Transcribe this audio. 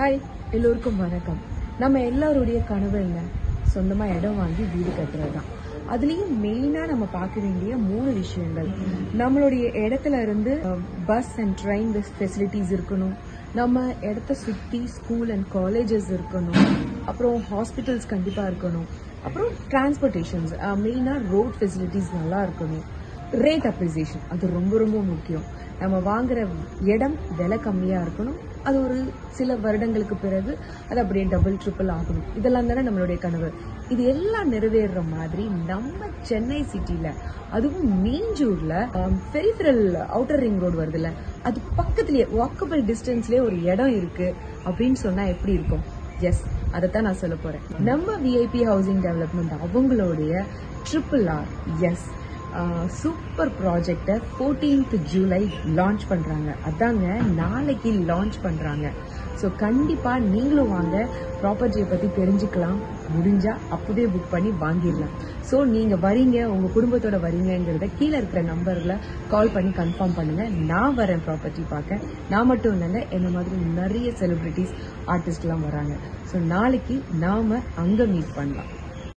Hi, எல்லோருக்கும் வணக்கம். நம்ம எல்லாருடைய கனவு என்ன? சொந்தமா இடம் வாங்கி வீடு கட்டுறது தான். அதுலயும் மெயினா நம்ம பார்க்க வேண்டிய 3 விஷயங்கள். நம்மளுடைய இடத்துல இருந்து பஸ் அண்ட் ட்ரெயின் ஃபெசிலிட்டிஸ் இருக்கணும். நம்ம இடத்த சுத்தி ஸ்கூல் அண்ட் காலேஜஸ் இருக்கணும். அப்புறம் ஹாஸ்பிட்டல்ஸ் கண்டிப்பா இருக்கணும். அப்புறம் டிரான்ஸ்போர்டேஷன்ஸ், மெயினா ரோட் ஃபெசிலிட்டிஸ் நல்லா இருக்கணும். ரேட் அப்ரிசியேஷன், அது ரொம்ப ரொம்ப முக்கியம். நம்ம வாங்குற இடம் விலை கம்மியா இருக்கணும். அது ஒரு சில வருடங்களுக்கு பிறகு அது அப்படியே டபுள் ட்ரிபிள் ஆகணும். இதெல்லாம் தானே நம்மளுடைய கனவு. இது எல்லாம் நிறைவேற மாதிரி நம்ம சென்னை சிட்டில, அதுவும் மீஞ்சூர்ல பெரிஃபரல் அவுட்டர் ரிங் ரோடு வருதுல்ல, அது பக்கத்திலேயே வாக்கபிள் டிஸ்டன்ஸ்லயே ஒரு இடம் இருக்கு அப்படின்னு சொன்னா எப்படி இருக்கும்? எஸ், அதைத்தான் நான் சொல்ல போறேன். நம்ம விஐபி ஹவுசிங் டெவலப்மெண்ட் அவங்களுடைய RRR எஸ் சூப்பர் ப்ராஜெக்டை 14th ஜூலை லான்ச் பண்றாங்க. அதாங்க நாளைக்கு லான்ச் பண்றாங்க. ஸோ கண்டிப்பா நீங்களும் வாங்க, ப்ராப்பர்ட்டியை பத்தி தெரிஞ்சுக்கலாம். முடிஞ்சா அப்பவே புக் பண்ணி வாங்கிடலாம். ஸோ நீங்க வரீங்க, உங்க குடும்பத்தோட வரீங்கிறத கீழே இருக்கிற நம்பர்ல கால் பண்ணி கன்ஃபார்ம் பண்ணுங்க. நான் வரேன் ப்ராப்பர்ட்டி பார்க்க. நான் மட்டும் இல்லைங்க, என்ன மாதிரி நிறைய செலிபிரிட்டிஸ், ஆர்டிஸ்ட் எல்லாம் வராங்க. ஸோ நாளைக்கு நாம அங்க மீட் பண்ணலாம்.